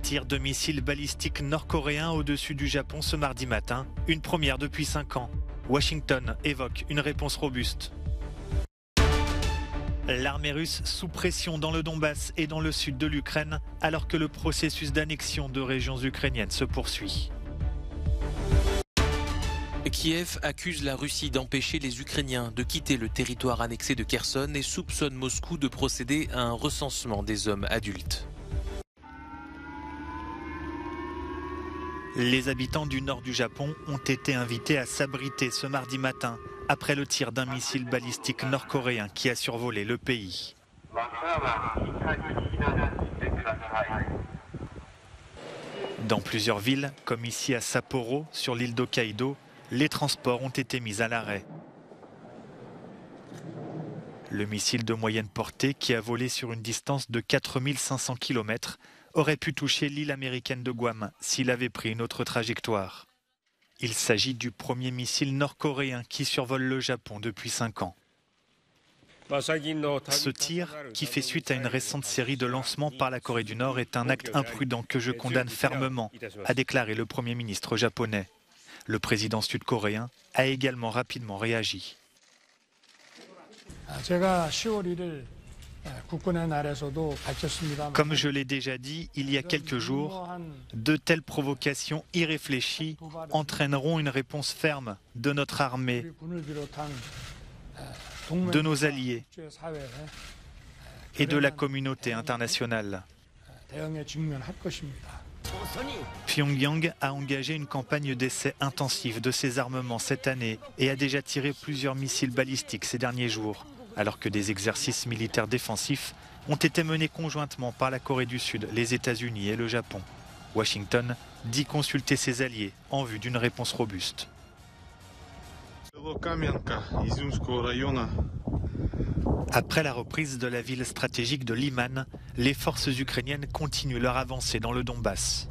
tir de missiles balistiques nord-coréens au-dessus du Japon ce mardi matin, une première depuis 5 ans. Washington évoque une réponse robuste. L'armée russe sous pression dans le Donbass et dans le sud de l'Ukraine, alors que le processus d'annexion de régions ukrainiennes se poursuit. Kiev accuse la Russie d'empêcher les Ukrainiens de quitter le territoire annexé de Kherson et soupçonne Moscou de procéder à un recensement des hommes adultes. Les habitants du nord du Japon ont été invités à s'abriter ce mardi matin après le tir d'un missile balistique nord-coréen qui a survolé le pays. Dans plusieurs villes, comme ici à Sapporo, sur l'île d'Hokkaido, les transports ont été mis à l'arrêt. Le missile de moyenne portée, qui a volé sur une distance de 4500 km, aurait pu toucher l'île américaine de Guam s'il avait pris une autre trajectoire. Il s'agit du premier missile nord-coréen qui survole le Japon depuis 5 ans. Ce tir, qui fait suite à une récente série de lancements par la Corée du Nord, est un acte imprudent que je condamne fermement, a déclaré le Premier ministre japonais. Le président sud-coréen a également rapidement réagi. Comme je l'ai déjà dit il y a quelques jours, de telles provocations irréfléchies entraîneront une réponse ferme de notre armée, de nos alliés et de la communauté internationale. Pyongyang a engagé une campagne d'essai intensif de ses armements cette année et a déjà tiré plusieurs missiles balistiques ces derniers jours, alors que des exercices militaires défensifs ont été menés conjointement par la Corée du Sud, les États-Unis et le Japon. Washington dit consulter ses alliés en vue d'une réponse robuste. Après la reprise de la ville stratégique de Liman, les forces ukrainiennes continuent leur avancée dans le Donbass.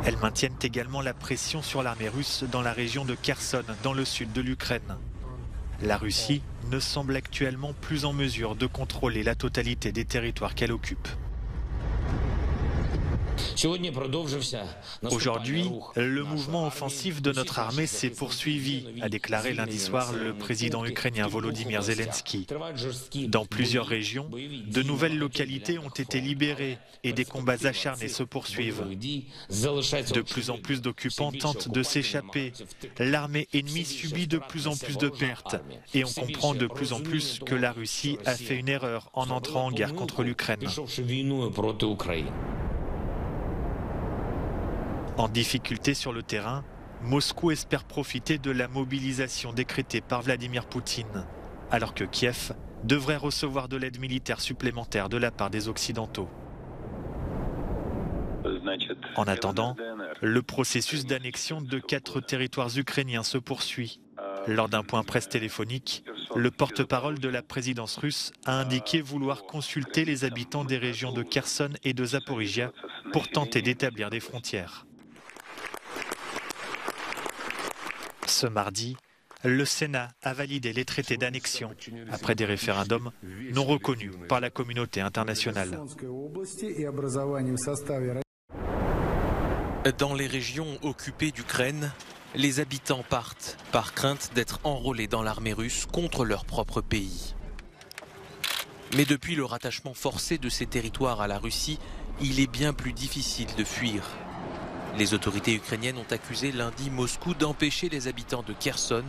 Elles maintiennent également la pression sur l'armée russe dans la région de Kherson, dans le sud de l'Ukraine. La Russie ne semble actuellement plus en mesure de contrôler la totalité des territoires qu'elle occupe. Aujourd'hui, le mouvement offensif de notre armée s'est poursuivi, a déclaré lundi soir le président ukrainien Volodymyr Zelensky. Dans plusieurs régions, de nouvelles localités ont été libérées et des combats acharnés se poursuivent. De plus en plus d'occupants tentent de s'échapper. L'armée ennemie subit de plus en plus de pertes et on comprend de plus en plus que la Russie a fait une erreur en entrant en guerre contre l'Ukraine. En difficulté sur le terrain, Moscou espère profiter de la mobilisation décrétée par Vladimir Poutine, alors que Kiev devrait recevoir de l'aide militaire supplémentaire de la part des Occidentaux. En attendant, le processus d'annexion de 4 territoires ukrainiens se poursuit. Lors d'un point presse téléphonique, le porte-parole de la présidence russe a indiqué vouloir consulter les habitants des régions de Kherson et de Zaporijia pour tenter d'établir des frontières. Ce mardi, le Sénat a validé les traités d'annexion après des référendums non reconnus par la communauté internationale. Dans les régions occupées d'Ukraine, les habitants partent par crainte d'être enrôlés dans l'armée russe contre leur propre pays. Mais depuis le rattachement forcé de ces territoires à la Russie, il est bien plus difficile de fuir. Les autorités ukrainiennes ont accusé lundi Moscou d'empêcher les habitants de Kherson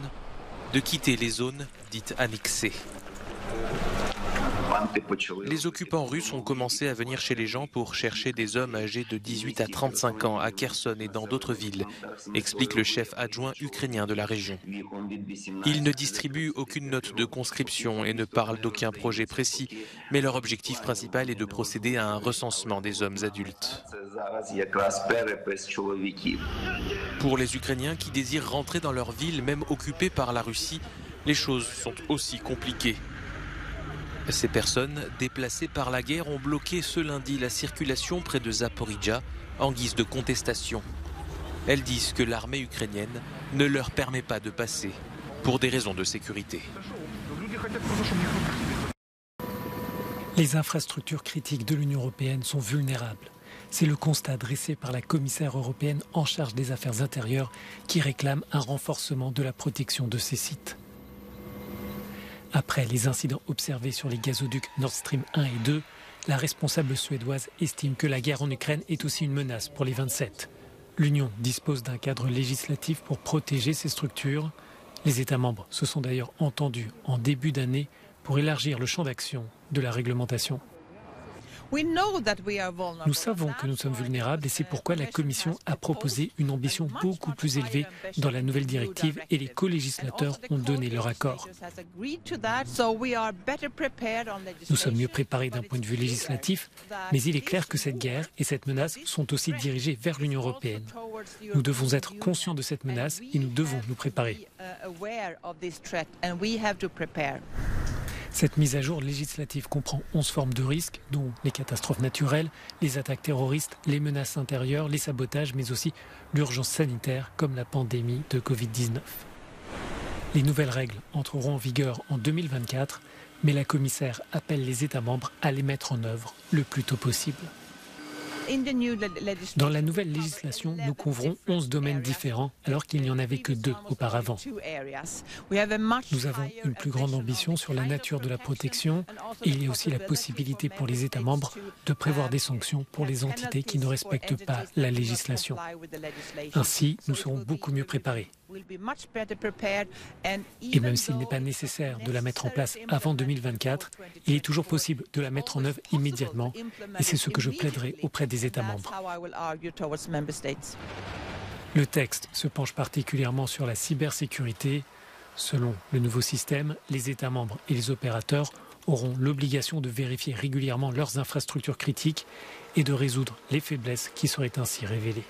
de quitter les zones dites annexées. Les occupants russes ont commencé à venir chez les gens pour chercher des hommes âgés de 18 à 35 ans à Kherson et dans d'autres villes, explique le chef adjoint ukrainien de la région. Ils ne distribuent aucune note de conscription et ne parlent d'aucun projet précis, mais leur objectif principal est de procéder à un recensement des hommes adultes. Pour les Ukrainiens qui désirent rentrer dans leur ville, même occupée par la Russie, les choses sont aussi compliquées. Ces personnes, déplacées par la guerre, ont bloqué ce lundi la circulation près de Zaporijia en guise de contestation. Elles disent que l'armée ukrainienne ne leur permet pas de passer pour des raisons de sécurité. Les infrastructures critiques de l'Union européenne sont vulnérables. C'est le constat dressé par la commissaire européenne en charge des affaires intérieures qui réclame un renforcement de la protection de ces sites. Après les incidents observés sur les gazoducs Nord Stream 1 et 2, la responsable suédoise estime que la guerre en Ukraine est aussi une menace pour les 27. L'Union dispose d'un cadre législatif pour protéger ces structures. Les États membres se sont d'ailleurs entendus en début d'année pour élargir le champ d'action de la réglementation. Nous savons que nous sommes vulnérables et c'est pourquoi la Commission a proposé une ambition beaucoup plus élevée dans la nouvelle directive et les co-législateurs ont donné leur accord. Nous sommes mieux préparés d'un point de vue législatif, mais il est clair que cette guerre et cette menace sont aussi dirigées vers l'Union européenne. Nous devons être conscients de cette menace et nous devons nous préparer. Cette mise à jour législative comprend 11 formes de risques, dont les catastrophes naturelles, les attaques terroristes, les menaces intérieures, les sabotages, mais aussi l'urgence sanitaire comme la pandémie de Covid-19. Les nouvelles règles entreront en vigueur en 2024, mais la commissaire appelle les États membres à les mettre en œuvre le plus tôt possible. Dans la nouvelle législation, nous couvrons 11 domaines différents, alors qu'il n'y en avait que 2 auparavant. Nous avons une plus grande ambition sur la nature de la protection et il y a aussi la possibilité pour les États membres de prévoir des sanctions pour les entités qui ne respectent pas la législation. Ainsi, nous serons beaucoup mieux préparés. Et même s'il n'est pas nécessaire de la mettre en place avant 2024, il est toujours possible de la mettre en œuvre immédiatement et c'est ce que je plaiderai auprès des États membres. Le texte se penche particulièrement sur la cybersécurité. Selon le nouveau système, les États membres et les opérateurs auront l'obligation de vérifier régulièrement leurs infrastructures critiques et de résoudre les faiblesses qui seraient ainsi révélées.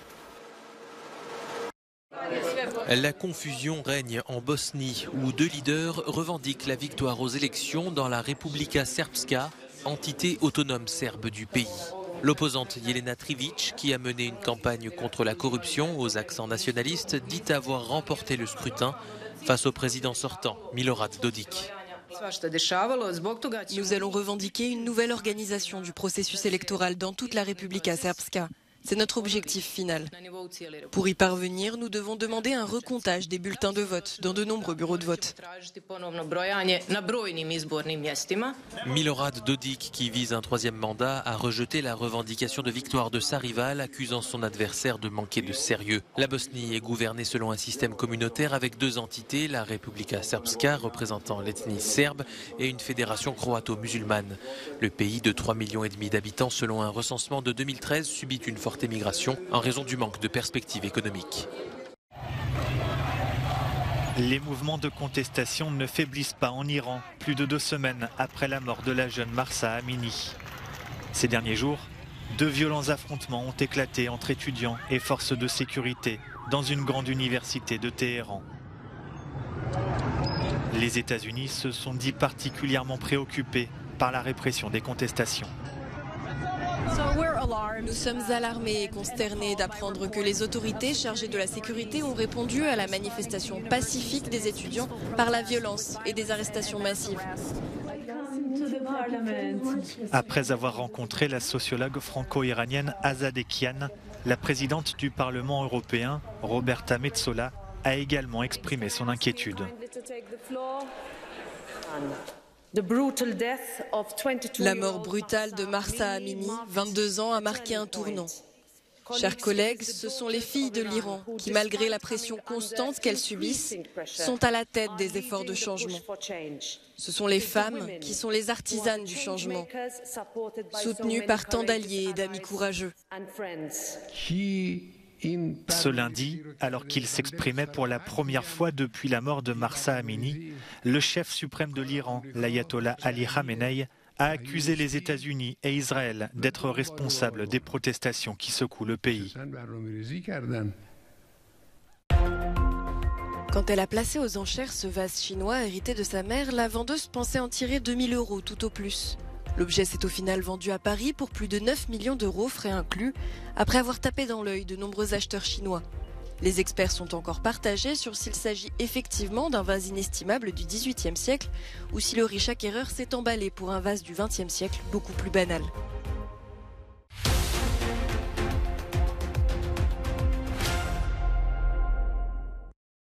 La confusion règne en Bosnie où 2 leaders revendiquent la victoire aux élections dans la Republika Srpska, entité autonome serbe du pays. L'opposante Jelena Trivić, qui a mené une campagne contre la corruption aux accents nationalistes, dit avoir remporté le scrutin face au président sortant, Milorad Dodik. Nous allons revendiquer une nouvelle organisation du processus électoral dans toute la Republika Srpska. C'est notre objectif final. Pour y parvenir, nous devons demander un recomptage des bulletins de vote dans de nombreux bureaux de vote. Milorad Dodik, qui vise un 3e mandat, a rejeté la revendication de victoire de sa rivale, accusant son adversaire de manquer de sérieux. La Bosnie est gouvernée selon un système communautaire avec 2 entités, la Republika Srpska, représentant l'ethnie serbe, et une fédération croato-musulmane. Le pays de 3,5 millions d'habitants, selon un recensement de 2013, subit une forte émigration en raison du manque de perspectives économiques. Les mouvements de contestation ne faiblissent pas en Iran, plus de 2 semaines après la mort de la jeune Mahsa Amini. Ces derniers jours, 2 violents affrontements ont éclaté entre étudiants et forces de sécurité dans une grande université de Téhéran. Les États-Unis se sont dit particulièrement préoccupés par la répression des contestations. Nous sommes alarmés et consternés d'apprendre que les autorités chargées de la sécurité ont répondu à la manifestation pacifique des étudiants par la violence et des arrestations massives. Après avoir rencontré la sociologue franco-iranienne Azadeh Kian, la présidente du Parlement européen, Roberta Metsola, a également exprimé son inquiétude. La mort brutale de Mahsa Amini, 22 ans, a marqué un tournant. Chers collègues, ce sont les filles de l'Iran qui, malgré la pression constante qu'elles subissent, sont à la tête des efforts de changement. Ce sont les femmes qui sont les artisanes du changement, soutenues par tant d'alliés et d'amis courageux. Ce lundi, alors qu'il s'exprimait pour la première fois depuis la mort de Mahsa Amini, le chef suprême de l'Iran, l'ayatollah Ali Khamenei, a accusé les États-Unis et Israël d'être responsables des protestations qui secouent le pays. Quand elle a placé aux enchères ce vase chinois hérité de sa mère, la vendeuse pensait en tirer 2 000 € tout au plus. L'objet s'est au final vendu à Paris pour plus de 9 millions d'euros, frais inclus, après avoir tapé dans l'œil de nombreux acheteurs chinois. Les experts sont encore partagés sur s'il s'agit effectivement d'un vase inestimable du XVIIIe siècle ou si le riche acquéreur s'est emballé pour un vase du XXe siècle beaucoup plus banal.